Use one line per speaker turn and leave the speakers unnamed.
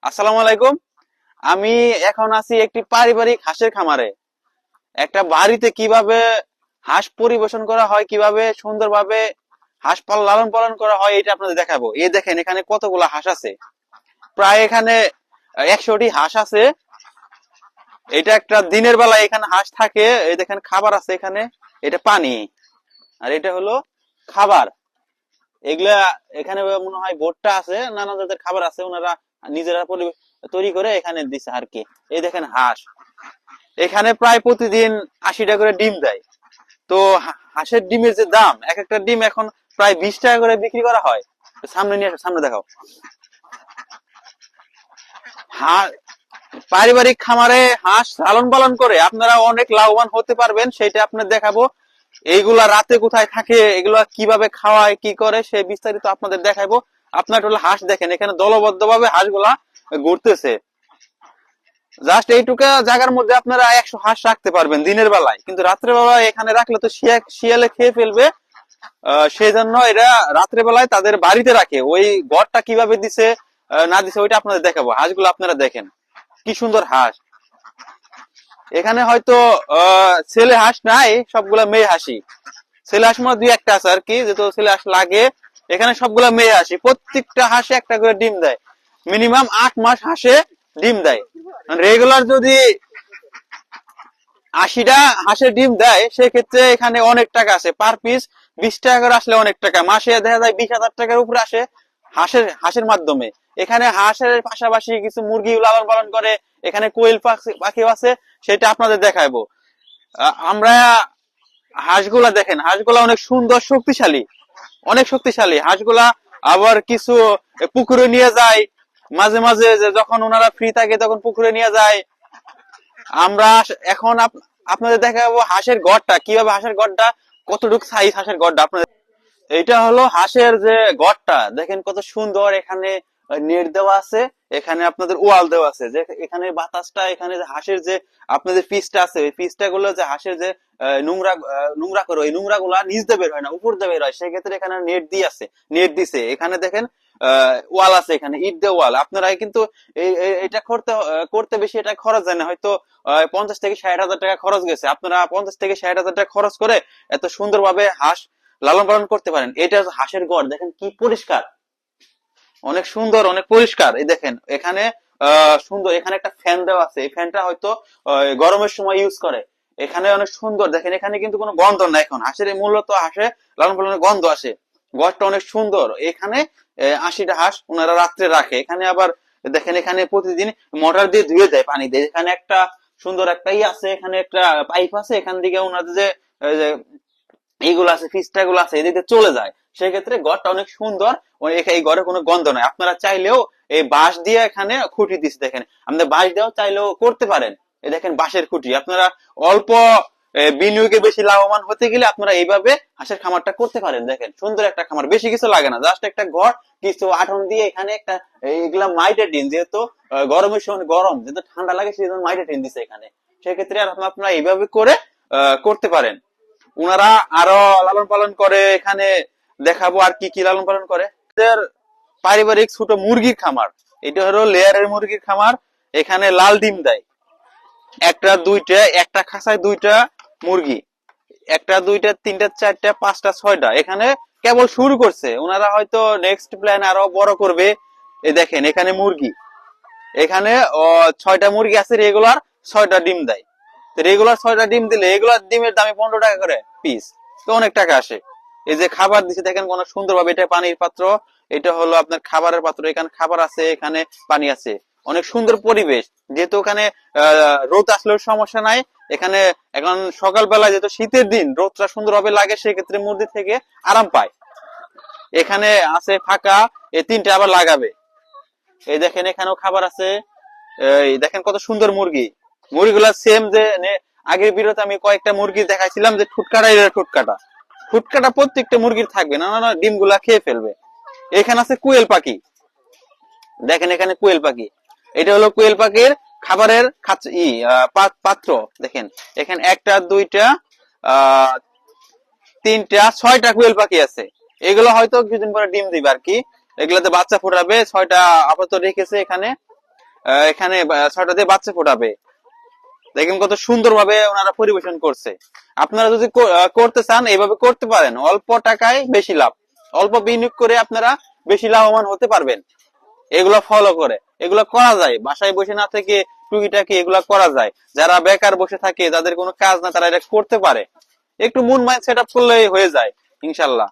আসসালামু আলাইকুম। আমি এখন আছি একটি পারিবারিক হাঁসের খামারে। একটা বাড়িতে কিভাবে হাঁস পরিবেশন করা হয়, কিভাবে সুন্দরভাবে হাঁস লালন পালন করা হয়, এটা আপনাদের দেখাবো। এই দেখেন এখানে কতগুলা হাঁস আছে। প্রায় এখানে 100টি হাঁস আছে। এটা একটা দিনের বেলা এখানে হাঁস থাকে। এই দেখেন খাবার আছে এখানে, এটা পানি, আর এটা হলো খাবার। এগুলা এখানে মনে হয় ভুট্টা আছে, নানা জাতের খাবার আছে, ওনারা নিজেরা তৈরি করে এখানে দিচ্ছে আর কি। এই দেখেন হাঁস এখানে প্রায় প্রতিদিন 80টা করে ডিম দেয়। তো হাঁসের ডিমের যে দাম, এক একটা ডিম এখন প্রায় 20 টাকা করে বিক্রি করা হয়। সামনে নিয়ে আসো, সামনে দেখাও। পারিবারিক খামারে হাঁস লালন পালন করে আপনারা অনেক লাভবান হতে পারবেন, সেটা আপনার দেখাবো। এইগুলা রাতে কোথায় থাকে, এগুলা কিভাবে খাওয়ায়, কি করে, সে বিস্তারিত আপনাদের দেখাবো। আপনার হলো হাঁস দেখেন এখানে দলবদ্ধ ভাবে হাঁসগুলা ঘুরতেছে। জাস্ট এইটুকু জায়গার মধ্যে আপনারা 100 হাঁস রাখতে পারবেন দিনের বেলায়, কিন্তু রাত্রে বেলায় এখানে রাখলে তো শিয়ালে খেয়ে ফেলবে। সেই জন্য এরা রাত্রে বেলায় তাদের বাড়িতে রাখে। ওই ঘরটা কিভাবে দিছে না দিছে ওইটা আপনাদের দেখাবো। হাঁসগুলো আপনারা দেখেন কি সুন্দর হাঁস। এখানে হয়তো ছেলে হাঁস নাই, সবগুলা মেয়ে হাসি। ছেলে হাঁস মানে 2-1টা আছে আর কি, যেহেতু ছেলে হাঁস লাগে। এখানে সবগুলা মেয়ে হাসি, প্রত্যেকটা হাঁসে একটা করে ডিম দেয়। মিনিমাম 8 মাস হাঁসে ডিম দেয়। রেগুলার যদি 80টা হাঁসের ডিম দেয়, সেক্ষেত্রে এখানে অনেক টাকা আসে। পার পিস 20 টাকা করে আসলে অনেক টাকা। মাসে দেখা যায় 20,000 টাকার উপরে আসে হাঁসের মাধ্যমে। এখানে হাঁসের পাশাপাশি কিছু মুরগি লালন পালন করে। এখানে কোয়েল পাখিও আছে, সেটা আপনাদের দেখাবো। আমরা হাঁসগুলা দেখেন, হাঁসগুলা অনেক সুন্দর, শক্তিশালী, অনেক শক্তিশালী হাঁসগুলা। আবার কিছু পুকুরে নিয়ে যায়, মাঝে মাঝে যখন ওনারা ফ্রি থাকে তখন পুকুরে নিয়ে যায়। আমরা এখন আপনাদের দেখাবো হাঁসের ঘরটা, কিভাবে হাঁসের ঘরটা, কতটুকু সাইজ হাঁসের ঘরটা আপনাদের। এইটা হলো হাঁসের যে ঘরটা, দেখেন কত সুন্দর। এখানে নেট দেওয়া আছে, এখানে আপনাদের ওয়াল দেওয়া আছে, যে এখানে বাতাসটা, এখানে যে হাঁসের যে আপনাদের পিসটা আছে, ওই পিসটা গুলো যে হাঁসের যে নোংরা নোংরা করে, ওই নোংরা গুলা নিচ দিয়ে বের হয় না, উপর দিয়ে বের হয়। সেক্ষেত্রে এখানে নেট দিয়ে আছে, নেট দিছে। এখানে দেখেন ওয়াল আছে, এখানে ইট দিয়ে ওয়াল। আপনারা কিন্তু এটা করতে বেশি এটা খরচ যায় না, হয়তো 50 থেকে 60 হাজার টাকা খরচ গেছে। আপনারা 50 থেকে 60 হাজার টাকা খরচ করে এত সুন্দরভাবে হাঁস লালন পালন করতে পারেন। এটা হাঁসের ঘর, দেখেন কি পরিষ্কার, অনেক সুন্দর, অনেক পরিষ্কার। এই দেখেন এখানে সুন্দর, এখানে একটা ফ্যান দেওয়া আছে। এই ফ্যানটা হয়তো গরমের সময় ইউজ করে। এখানে অনেক সুন্দর, দেখেন এখানে কিন্তু কোনো গন্ধ না। এখন হাঁসের মূলত হাঁসে লালন পালনের গন্ধ আসে। ঘরটা অনেক সুন্দর। এখানে 80টা হাঁস ওনারা রাত্রে রাখে। এখানে আবার দেখেন এখানে প্রতিদিন মোটর দিয়ে ধুয়ে দেয়, পানি দিয়ে। এখানে একটা সুন্দর একটা আছে, এখানে একটা পাইপ আছে, এখান থেকে ওনাদের যে এইগুলো আছে, ফিস্টা গুলো আছে, এদিকে চলে যায়। সেক্ষেত্রে ঘরটা অনেক সুন্দর। এই ঘরে কোনো গন্ধ নাই। আপনারা চাইলেও এই বাঁশ দিয়ে এখানে খুঁটি দিচ্ছে, দেখেন আমাদের বাঁশ দিয়েও চাইলেও করতে পারেন। এই দেখেন বাঁশের খুঁটি। আপনারা অল্প বিনিয়োগে বেশি লাভবান হতে গেলে আপনারা এইভাবে হাঁসের খামারটা করতে পারেন। দেখেন সুন্দর একটা খামার, বেশি কিছু লাগে না, জাস্ট একটা ঘর, কিছু আঠন দিয়ে এখানে একটা এইগুলা মাইটের টিন, যেহেতু গরমের সময় গরম, যেহেতু ঠান্ডা লাগে সেই জন্য মাইটের টিন দিচ্ছে এখানে। সেক্ষেত্রে আর আপনারা এইভাবে করে করতে পারেন। উনারা আরো লালন পালন করে, এখানে দেখাবো আর কি কি লালন পালন করে। পারিবারিক ছোট মুরগির খামার, এটা হলো লেয়ারের মুরগির খামার। এখানে লাল ডিম দেয়, একটা দুইটা, একটা খাঁচায় 2টা মুরগি, একটা দুইটা তিনটা চারটা পাঁচটা ছয়টা। এখানে কেবল শুরু করছে, ওনারা হয়তো নেক্সট প্ল্যান আরো বড় করবে। এই দেখেন এখানে মুরগি, এখানে 6টা মুরগি আছে রেগুলার, 6টা ডিম দেয়। রেগুলার 6টা ডিম দিলে এগুলার ডিমের দামে 15 টাকা করে পিস, তো অনেক টাকা আসে। এই যে খাবার দিচ্ছে দেখেন কোন সুন্দর ভাবে, এটা পানির পাত্র, এটা হলো আপনার খাবারের পাত্র। এখানে খাবার আছে, এখানে পানি আছে, অনেক সুন্দর পরিবেশ। যেহেতু ওখানে রোদ আসলেও সমস্যা নাই। এখানে এখন সকালবেলা, যেহেতু শীতের দিন, রোদটা সুন্দর ভাবে লাগে, সেক্ষেত্রে মুরগি থেকে আরাম পায়। এখানে আছে ফাঁকা, এই 3টে আবার লাগাবে। এই দেখেন এখানেও খাবার আছে। এই দেখেন কত সুন্দর মুরগি। মুরগিগুলা সেম যে আগের ভিডিওতে আমি কয়েকটা মুরগি দেখাইছিলাম, যে ঠুটকাটা, এরা ঠুটকাটা ঠুটকাটা প্রত্যেকটা মুরগির থাকবে না, না ডিম গুলা খেয়ে ফেলবে। এখানে আছে কুয়েল পাখি, দেখেন এখানে কুয়েল পাখি। এটা হলো কুয়েল পাখির খাবারের পাত্র। দেখেন এখানে একটা দুইটা তিনটা 6টা কুয়েল পাখি আছে। এগুলো হয়তো কিছুদিন পরে ডিম দিবে আর কি, এগুলাতে বাচ্চা ফোটাবে। 6টা আপাতত রেখেছে এখানে। এখানে 6টা দিয়ে বাচ্চা ফোটাবে। দেখেন কত সুন্দর ভাবে ওনারা পরিবেশন করছে। আপনারা যদি করতে চান এইভাবে করতে পারেন, অল্প টাকায় বেশি লাভ, অল্প বিনিয়োগ করে আপনারা বেশি লাভবান হতে পারবেন। এগুলা ফলো করে এগুলা করা যায়, বাসায় বসে না থেকে টুকিটাকি এগুলা করা যায়। যারা বেকার বসে থাকে, যাদের কোনো কাজ না, তারা এটা করতে পারে। একটু মন মাইন্ড সেট আপ করলেই হয়ে যায় ইনশাল্লাহ।